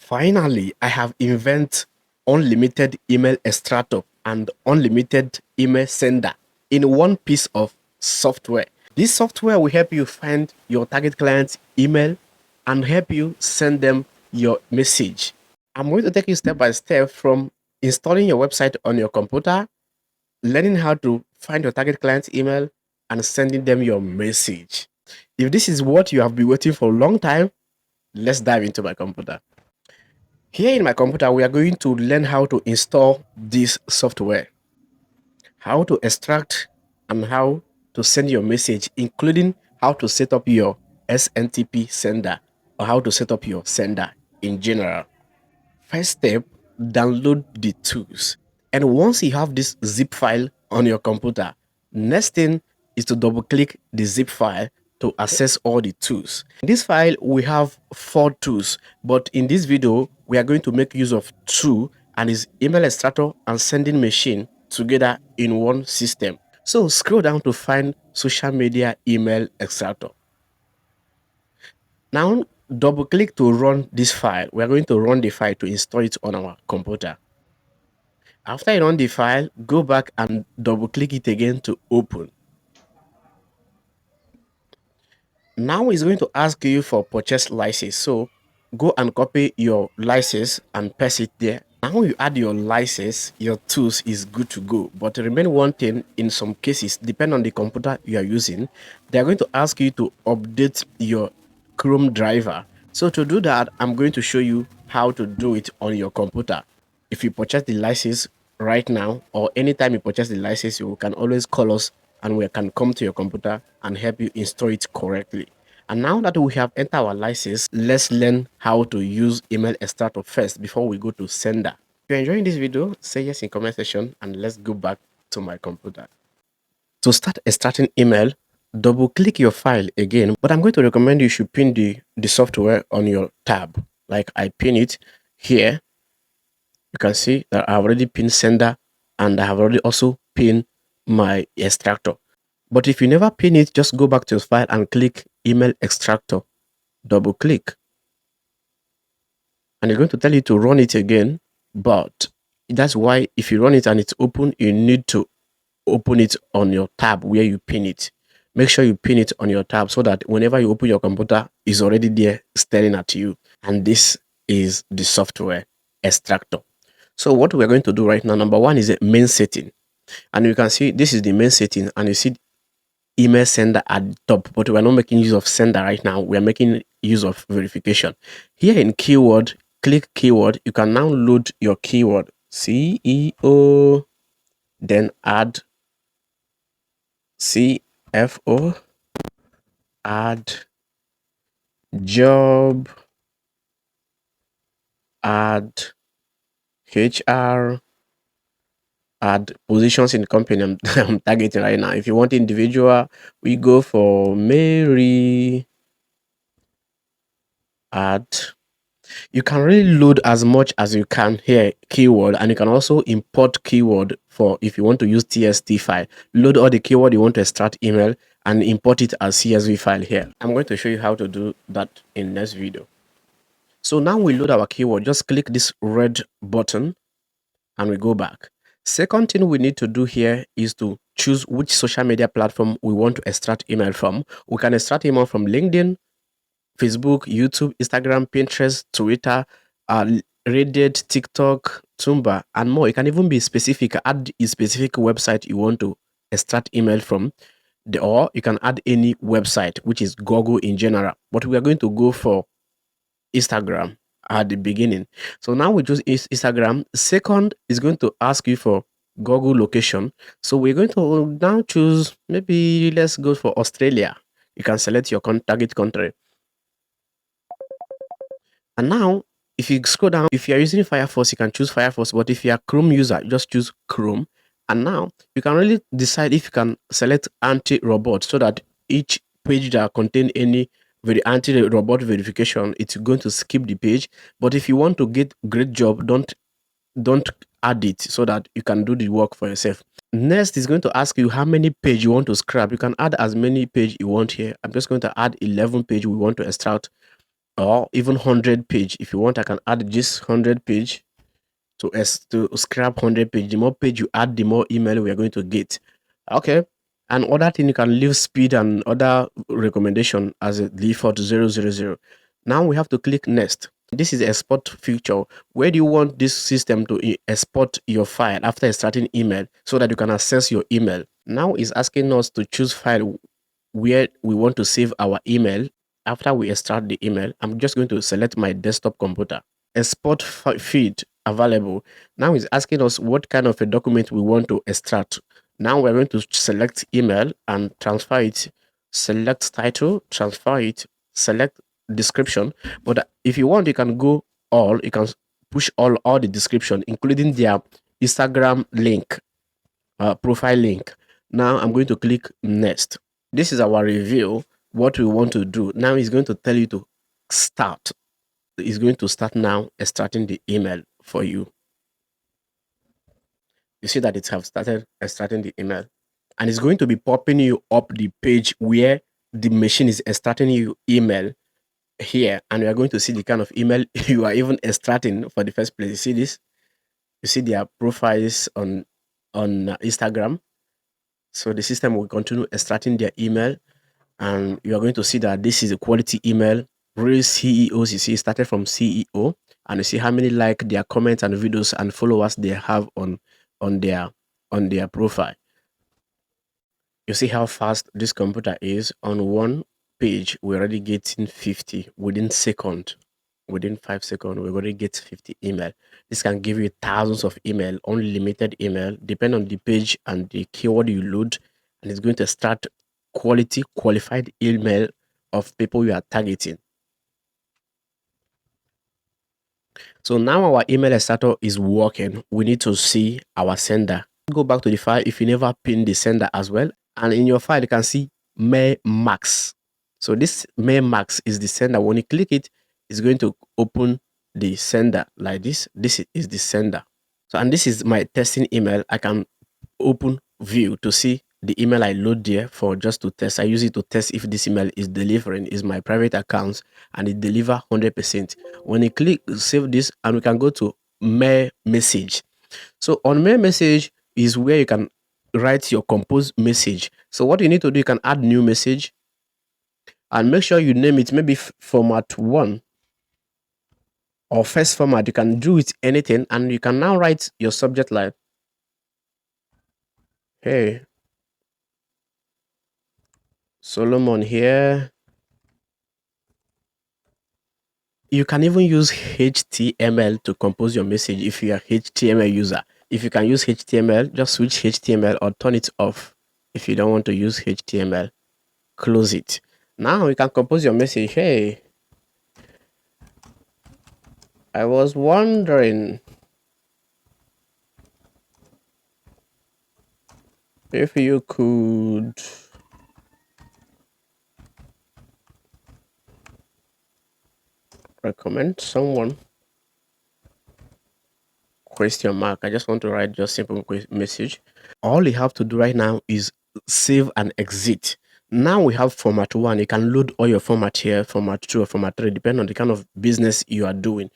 Finally, I have invented unlimited email extractor and unlimited email sender in one piece of software. This software will help you find your target client's email and help you send them your message. I'm going to take you step by step from installing your website on your computer, learning how to find your target client's email, and sending them your message. If this is what you have been waiting for a long time, let's dive into my computer. Here in my computer, we are going to learn how to install this software, how to extract and how to send your message, including how to set up your SMTP sender or how to set up your sender in general. First step, download the tools. And once you have this zip file on your computer, next thing is to double click the zip file to access all the tools. In this file, we have 4 tools, but in this video, we are going to make use of 2, and is email extractor and sending machine together in one system. So scroll down to find social media email extractor. Now double click to run this file. We are going to run the file to install it on our computer. After you run the file, go back and double click it again to open. Now it's going to ask you for purchase license. So go and copy your license and paste it there. Now you add your license, your tools is good to go. But remember one thing, in some cases, depending on the computer you are using, they are going to ask you to update your Chrome driver. So to do that, I'm going to show you how to do it on your computer. If you purchase the license right now, or anytime you purchase the license, you can always call us and we can come to your computer and help you install it correctly. And now that we have entered our license, let's learn how to use email extractor first before we go to sender. If you're enjoying this video, say yes in comment section and let's go back to my computer. To start extracting email, double click your file again, but I'm going to recommend you should pin the software on your tab. Like I pin it here. You can see that I have already pinned sender and I have already also pinned my extractor. But if you never pin it, just go back to your file and click email extractor. Double click. And it's going to tell you to run it again. But that's why if you run it and it's open, you need to open it on your tab where you pin it. Make sure you pin it on your tab so that whenever you open your computer, it's already there staring at you. And this is the software extractor. So what we're going to do right now, number one is a main setting. And you can see this is the main setting and you see email sender at the top, but we're not making use of sender right now. We're making use of verification. Here in keyword, click keyword. You can now load your keyword, CEO, then add CFO, add job, add HR, add positions in the company I'm targeting right now. If you want individual, we go for Mary, add. You can really load as much as you can here, keyword, and you can also import keyword for if you want to use TST file. Load all the keyword you want to extract email and import it as CSV file here. I'm going to show you how to do that in next video. So now we load our keyword. Just click this red button and we go back. Second thing we need to do here is to choose which social media platform we want to extract email from. We can extract email from LinkedIn, Facebook, YouTube, Instagram, Pinterest, Twitter, Reddit, TikTok, Tumblr, and more. You can even be specific, add a specific website you want to extract email from, or you can add any website, which is Google in general. But we are going to go for Instagram at the beginning. So now we choose Instagram. Second is going to ask you for Google location. So we're going to now choose, maybe let's go for Australia. You can select your target country. And now, if you scroll down, if you are using Firefox, you can choose Firefox. But if you are Chrome user, just choose Chrome. And now you can really decide if you can select anti-robot so that each page that contain any anti-robot verification, it's going to skip the page. But if you want to get great job, don't add it so that you can do the work for yourself. Next is going to ask you how many page you want to scrap. You can add as many page you want here. I'm just going to add 11 page we want to extract or even 100 page. If you want, I can add this 100 page to scrap 100 page. The more page you add, the more email we are going to get. Okay. And other thing, you can leave speed and other recommendation as a default 000. Now we have to click next. This is the export feature. Where do you want this system to export your file after starting email so that you can access your email? Now it's asking us to choose file where we want to save our email. After we extract the email, I'm just going to select my desktop computer. Export feed available. Now it's asking us what kind of a document we want to extract. Now we're going to select email and transfer it. Select title, transfer it, select description. But if you want, you can go all, you can push all the description, including their Instagram link, profile link. Now I'm going to click next. This is our review, what we want to do. Now it's going to tell you to start. It's going to start now extracting the email for you. You see that it has started extracting the email, and it's going to be popping you up the page where the machine is extracting you email here, and you are going to see the kind of email you are even extracting for the first place. You see this? You see their profiles on Instagram. So the system will continue extracting their email, and you are going to see that this is a quality email. Real CEOs, you see, it started from CEO, and you see how many like their comments and videos and followers they have on their on their profile. You see how fast this computer is. On one page we're already getting 50 within second. Within 5 seconds we're already get 50 email. This can give you thousands of email, unlimited email, depend on the page and the keyword you load, and it's going to start quality qualified email of people you are targeting. So now our email extractor is working. We need to see our sender. Go back to the file if you never pin the sender as well. And in your file, you can see May Max. So this May Max is the sender. When you click it, it's going to open the sender like this. This is the sender. So, and this is my testing email. I can open view to see the email I load there for just to test. I use it to test if this email is delivering, is my private account, and it deliver 100%. When you click save this, and we can go to mail message. So on mail message is where you can write your composed message. So what you need to do, you can add new message and make sure you name it maybe format 1 or first format. You can do it anything, and you can now write your subject line. Hey, Solomon here. You can even use HTML to compose your message if you are HTML user. If you can use HTML, just switch HTML or turn it off. If you don't want to use HTML, close it. Now you can compose your message. Hey, I was wondering if you could recommend someone, question mark. I just want to write just simple message. All you have to do right now is save and exit. Now we have format 1. You can load all your format here, format 2 or format 3, depending on the kind of business you are doing.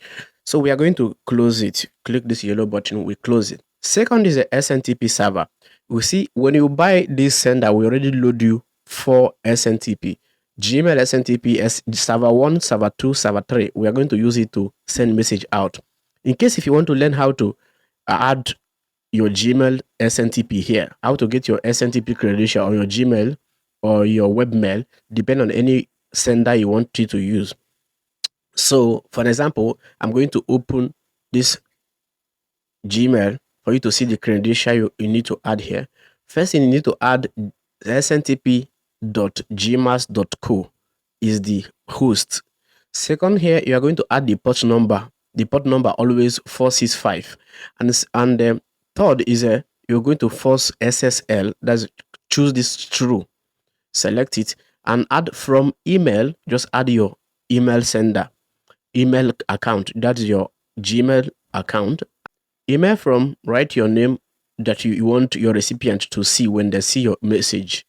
So we are going to close it. Click this yellow button, we close it. Second is the SMTP server. We see when you buy this sender, we already load you 4 SMTP. Gmail SMTP server 1, server 2, server 3. We are going to use it to send message out. In case if you want to learn how to add your Gmail SMTP here, how to get your SMTP credential on your Gmail or your webmail, depend on any sender you want it to use. So for example, I'm going to open this Gmail for you to see the credential you need to add here. First thing you need to add smtp.gmail.co is the host. Second, here you are going to add the port number. The port number always 465. And third is you're going to force SSL. That's choose this true. Select it and add from email. Just add your email sender, email account. That's your Gmail account. Email from, write your name that you want your recipient to see when they see your message.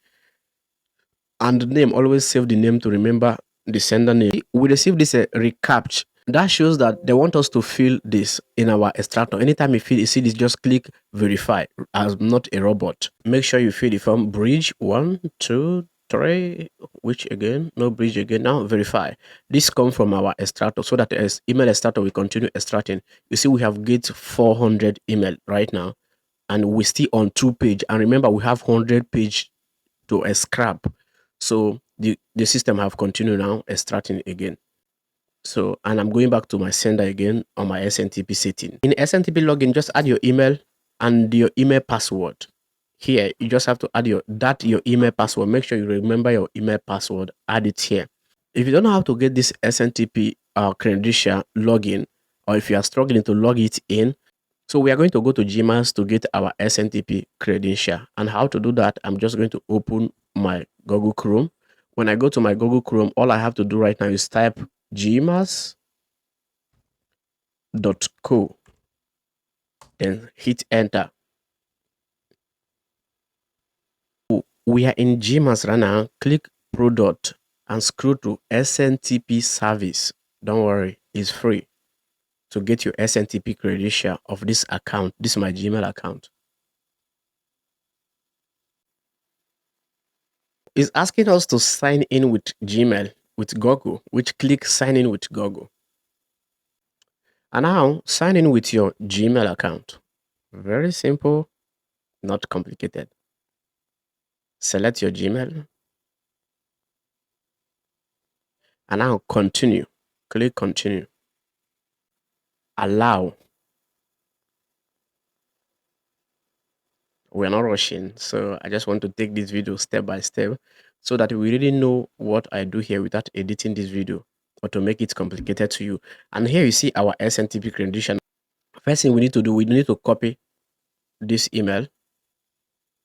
And the name, always save the name to remember the sender name. We receive this recaptcha. That shows that they want us to fill this in our extractor. Anytime you see this, just click verify. As not a robot. Make sure you fill the form bridge 1, 2, 3, which again, no bridge again. Now verify. This comes from our extractor, so that as email extractor will continue extracting. You see, we have get 400 email right now, and we still on 2 page. And remember, we have 100 page to scrap. So the system have continued now extracting again. So, and I'm going back to my sender again on my SMTP setting. In SMTP login, just add your email and your email password. Here, you just have to add your email password. Make sure you remember your email password. Add it here. If you don't know how to get this SMTP credential login, or if you are struggling to log it in, so we are going to go to Gmail to get our SMTP credential. And how to do that, I'm just going to open my Google Chrome. When I go to my Google Chrome, all I have to do right now is type gmas.co, then hit enter. We are in Gmas right now. Click product and scroll to SMTP service. Don't worry, it's free to get your SMTP credential of this account. This is my Gmail account. It's asking us to sign in with Gmail, with Google, which click sign in with Google. And now sign in with your Gmail account. Very simple, not complicated. Select your Gmail. And now continue. Click continue. Allow. We're not rushing, so I just want to take this video step by step so that we really know what I do here without editing this video or to make it complicated to you. And here you see our SMTP credential. First thing we need to do, we need to copy this email.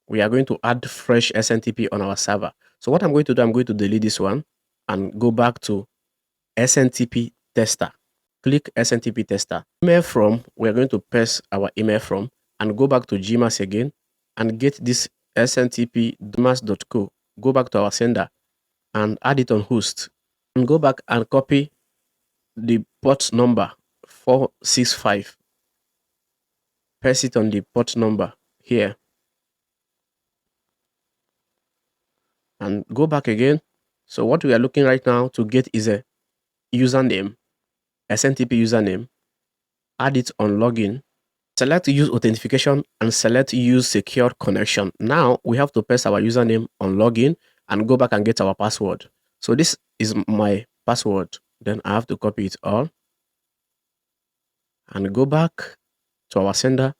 We are going to add fresh SMTP on our server. So what I'm going to do, I'm going to delete this one and go back to SMTP tester. Click SMTP tester. Email from, we're going to paste our email from and go back to Gmas again and get this SMTP gmas.co. Go back to our sender and add it on host and go back and copy the port number 465. Paste it on the port number here and go back again. So what we are looking right now to get is a username, SMTP username. Add it on login. Select use authentication and select use secure connection. Now we have to paste our username on login and go back and get our password. So this is my password. Then I have to copy it all and go back to our sender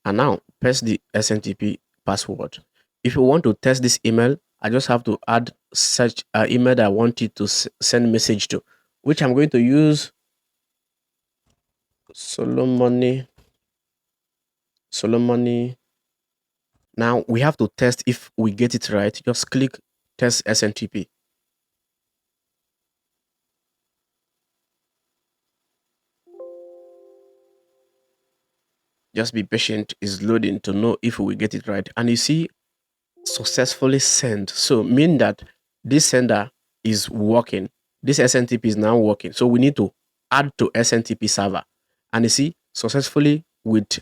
and now paste the SMTP password. If you want to test this email, I just have to add such an email that I want it to send message to, which I'm going to use Solomoni. Now we have to test if we get it right. Just click test SMTP. Just be patient, it's loading to know if we get it right. And you see successfully sent. So mean that this sender is working. This SMTP is now working. So we need to add to SMTP server. And you see successfully with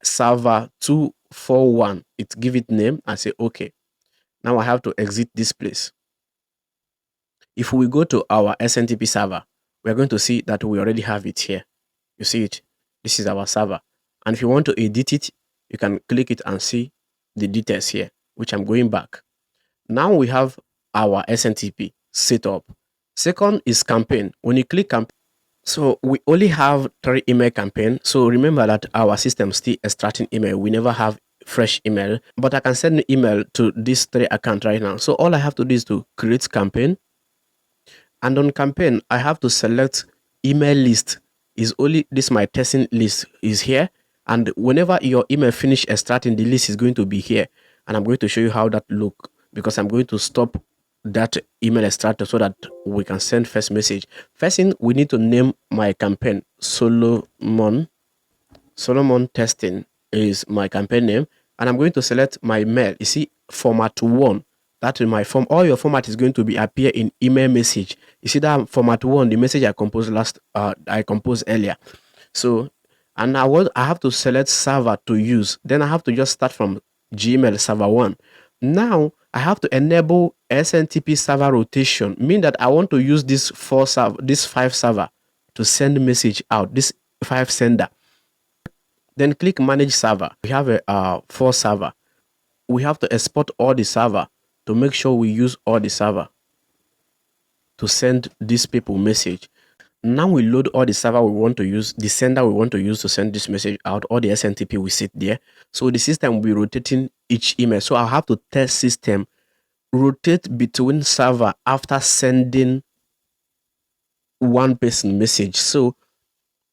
server 241, it give it name and say okay. Now I have to exit this place. If we go to our SMTP server, we're going to see that we already have it here. You see it. This is our server. And if you want to edit it, you can click it and see the details here, which I'm going back. Now we have our SMTP set up. Second is campaign. When you click campaign, so we only have 3 email campaign. So remember that our system still extracting email. We never have fresh email, but I can send an email to these 3 accounts right now. So all I have to do is to create campaign. And on campaign, I have to select email list. Is only this my testing list is here. And whenever your email finish extracting, the list is going to be here. And I'm going to show you how that look because I'm going to stop that email extractor so that we can send first message. First thing, we need to name my campaign Solomon. Solomon testing is my campaign name. And I'm going to select my mail. You see, format 1. That is my form. All your format is going to be appear in email message. You see that format one, the message I composed earlier. So, and I have to select server to use. Then I have to just start from Gmail server one. Now I have to enable SMTP server rotation, mean that I want to use this five server to send message out, this five sender. Then click manage server. We have a four server. We have to export all the server to make sure we use all the server to send these people message. Now we load all the server we want to use, the sender we want to use to send this message out, all the SMTP we sit there. So the system will be rotating each email. So I'll have to test system rotate between server after sending one person message. So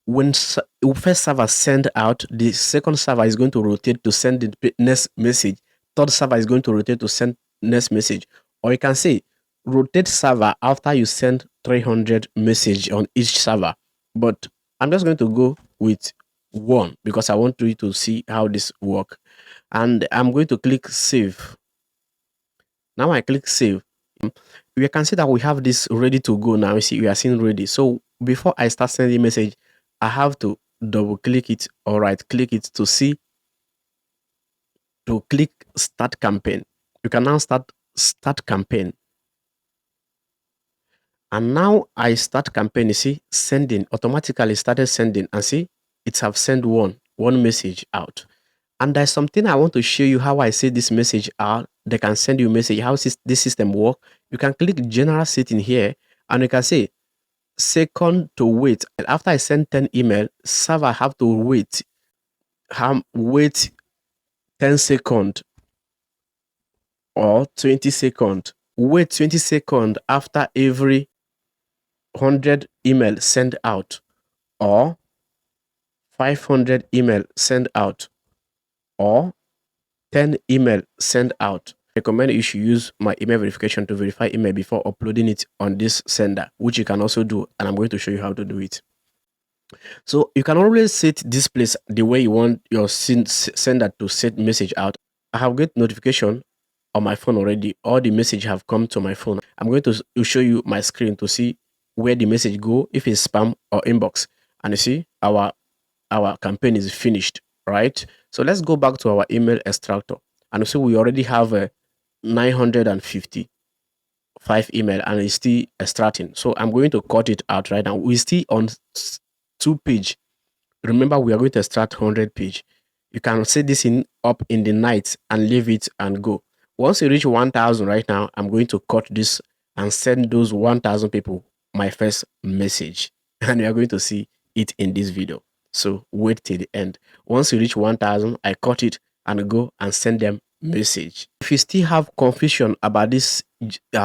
when first server send out, the second server is going to rotate to send the next message. Third server is going to rotate to send next message. Or you can say rotate server after you send 300 message on each server. But I'm just going to go with one because I want you to see how this work. And I'm going to click save. Now I click save. You can see that we have this ready to go now. You see, we are seeing ready. So before I start sending message, I have to double click it or right click it to see, to click start campaign. You can now start campaign. And now I start campaign. You see, sending automatically started sending, and see, it's have sent one message out. And there's something I want to show you how I say this message out. They can send you a message. How this system work? You can click general setting here, and you can say second to wait. And after I send 10 email, server have to wait 10 seconds or 20 seconds. Wait 20 seconds after every 100 email sent out, or 500 email sent out, or 10 email sent out. I recommend you should use my email verification to verify email before uploading it on this sender, which you can also do, and I'm going to show you how to do it. So you can always set this place the way you want your sender to set message out. I have get notification on my phone already. All the message have come to my phone. I'm going to show you my screen to see where the message go, if it's spam or inbox. And you see our campaign is finished, right? So let's go back to our email extractor, and so we already have a 955 email and it's still extracting. So I'm going to cut it out right now. We're still on 2 page. Remember, we are going to extract 100 page. You can set this up in the night and leave it and go. Once you reach 1000 right now, I'm going to cut this and send those 1000 people my first message, and you are going to see it in this video. So wait till the end. Once you reach 1000, I cut it and go and send them message. If you still have confusion about this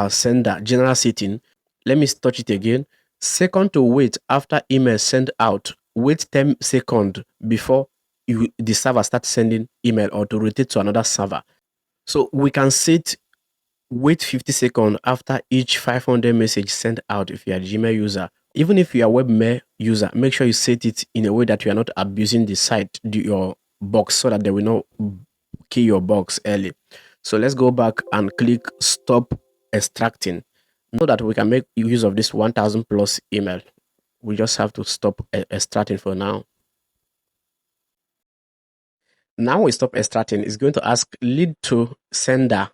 sender general setting, let me touch it again. Second to wait after email sent out. Wait 10 seconds before the server starts sending email, or to rotate to another server. So we can set wait 50 seconds after each 500 message sent out if you are a Gmail user. Even if you are a webmail user, make sure you set it in a way that you are not abusing the site, your box, so that they will not key your box early. So let's go back and click stop extracting, so that we can make use of this 1000 plus email. We just have to stop extracting for now. Now we stop extracting. It's going to ask lead to sender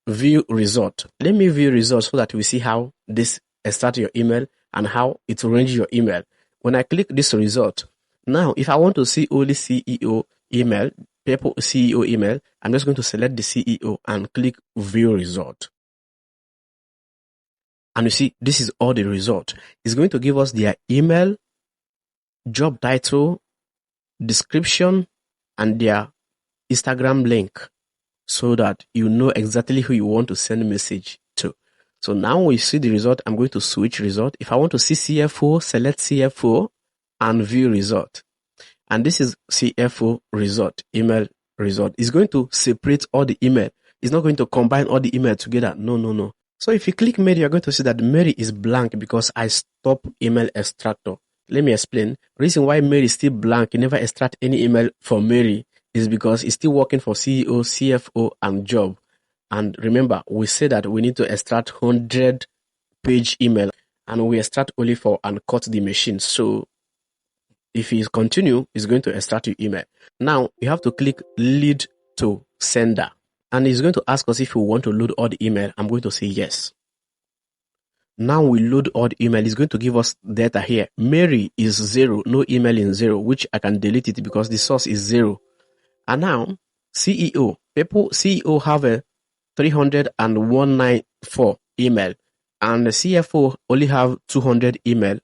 view result. Let me view result so that we see how this extract your email and how it arrange your email. When I click this result, now if I want to see only CEO email, people CEO email, I'm just going to select the CEO and click view result. And you see, this is all the result. It's going to give us their email, job title, description, and their Instagram link, so that you know exactly who you want to send a message to. So now we see the result. I'm going to switch result. If I want to see CFO, select CFO and view result. And this is CFO result, email result. It's going to separate all the email. It's not going to combine all the email together. No. So if you click Mary, you're going to see that Mary is blank because I stop email extractor. Let me explain. Reason why Mary is still blank, you never extract any email for Mary, is because it's still working for CEO, CFO, and job. And remember, we said that we need to extract 100 page email. and we extract only for and cut the machine. So if you continue, it's going to extract your email. Now you have to click lead to sender, and it's going to ask us if we want to load all the email. I'm going to say yes. Now we load all the email. It's going to give us data here. Mary is 0, no email in 0, which I can delete it because the source is 0. And now CEO, CEO have a 30194 email, and the CFO only have 200 email.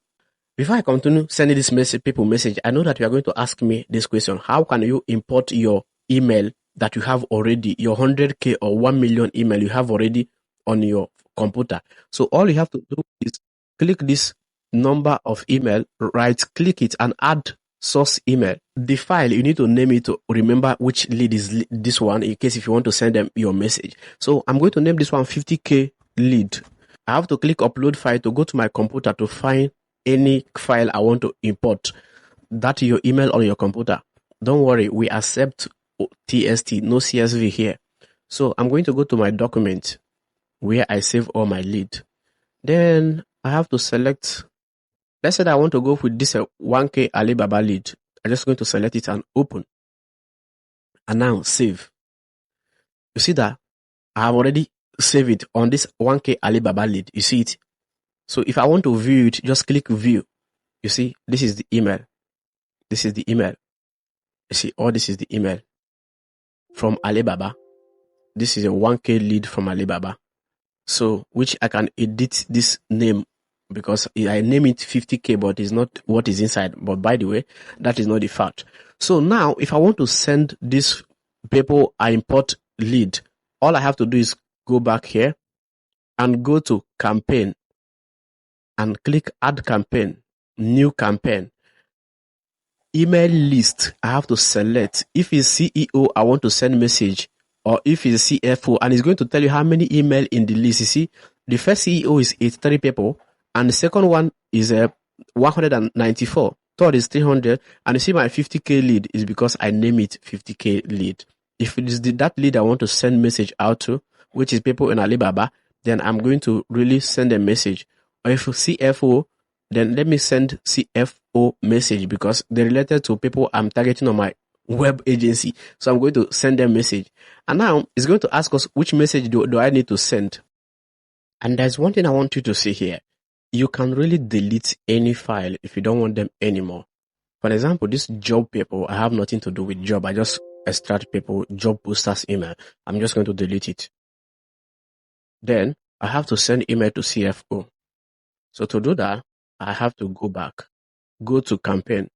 Before I continue sending this message, I know that you are going to ask me this question: how can you import your email that you have already, your 100K or 1 million email you have already on your computer? So all you have to do is click this number of email, right click it, and add source email. The file, you need to name it to remember which lead is this one, in case if you want to send them your message. So I'm going to name this one 50K lead. I have to click upload file to go to my computer to find any file I want to import. That your email on your computer. Don't worry, we accept TST, no CSV here. So I'm going to go to my document where I save all my lead. Then I have to select, let's say that I want to go with this 1K Alibaba lead. I'm just going to select it and open. And now save. You see that I have already saved it on this 1K Alibaba lead. You see it? So if I want to view it, just click view. You see, this is the email. This is the email. You see, this is the email from Alibaba. This is a 1K lead from Alibaba. So, which I can edit this name because I name it 50K, but it's not what is inside. But by the way, that is not the fact. So now, if I want to send this people I import lead, all I have to do is go back here and go to campaign and click add campaign, new campaign. Email list, I have to select. If it's CEO, I want to send message, or if it's CFO, and it's going to tell you how many email in the list. You see, the first CEO is 83 people, and the second one is 194. Third is 300, and you see my 50K lead is because I name it 50K lead. If it is that lead I want to send message out to, which is people in Alibaba, then I'm going to really send a message. Or if CFO, then let me send CFO message because they're related to people I'm targeting on my web agency. So I'm going to send them message. And now it's going to ask us which message do I need to send. And there's one thing I want you to see here. You can really delete any file if you don't want them anymore. For example, this job people, I have nothing to do with job. I just extract people, job posters email. I'm just going to delete it. Then I have to send email to CFO. So to do that, I have to go back, go to campaign,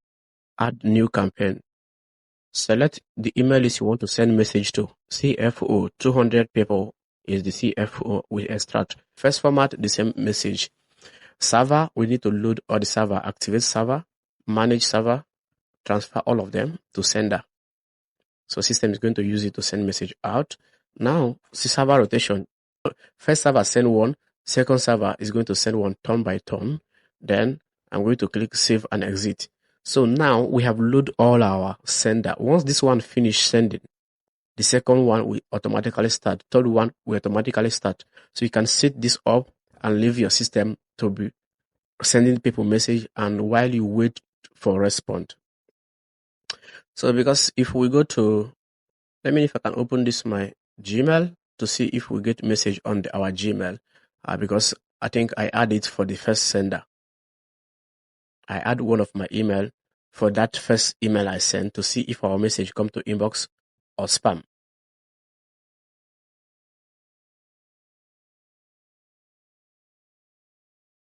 add new campaign, select the email list you want to send message to. CFO, 200 people is the CFO we extract. First format, the same message. Server, we need to load all the server, activate server, manage server, transfer all of them to sender. So system is going to use it to send message out. Now, see server rotation. First server send one, second server is going to send one turn by turn. Then I'm going to click save and exit. So now we have loaded all our sender. Once this one finish sending, the second one will automatically start. Third one will automatically start. So you can set this up and leave your system to be sending people message, and while you wait for response. So because if we go to, let me if I can open this my Gmail to see if we get message on our Gmail, because I think I add it for the first sender. I add one of my email for that first email I sent to see if our message come to inbox or spam.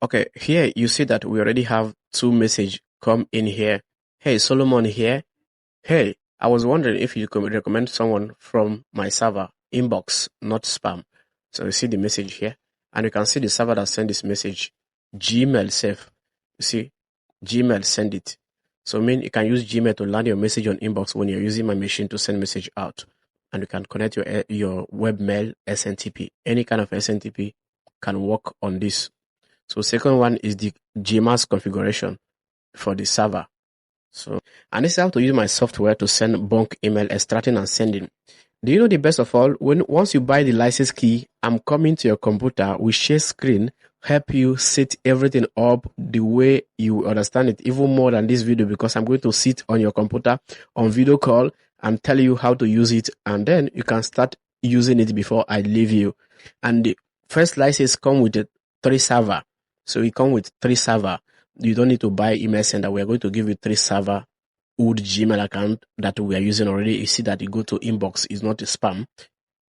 Okay, here you see that we already have two messages come in here. Hey, Solomon here. Hey, I was wondering if you could recommend someone from my server, inbox, not spam. So you see the message here, and you can see the server that sent this message, Gmail safe. You see, Gmail send it. So I mean, you can use Gmail to land your message on inbox when you're using my machine to send message out. And you can connect your webmail SMTP. Any kind of SMTP can work on this. So second one is the Gmail configuration for the server. So, and this is how to use my software to send bulk email, extracting and sending. Do you know the best of all? Once you buy the license key, I'm coming to your computer, we share screen, help you set everything up the way you understand it, even more than this video, because I'm going to sit on your computer on video call and tell you how to use it, and then you can start using it before I leave you. And the first license come with 3 server. So it come with 3 server. You don't need to buy email sender. We are going to give you 3 server old Gmail account that we are using already. You see that you go to inbox, it's not a spam.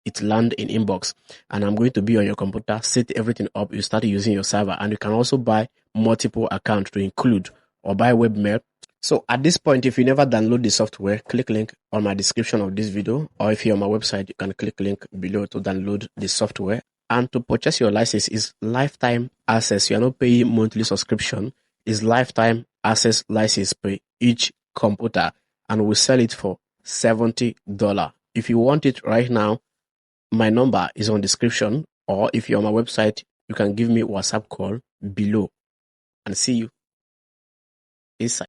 It land in inbox, and I'm going to be on your computer, set everything up. You start using your server, and you can also buy multiple accounts to include or buy webmail. So at this point, if you never download the software, click link on my description of this video, or if you're on my website, you can click link below to download the software. And to purchase your license is lifetime access. You are not paying monthly subscription. It's lifetime access license per each computer, and we sell it for $70. If you want it right now, my number is on description, or if you're on my website, you can give me WhatsApp call below, and see you inside.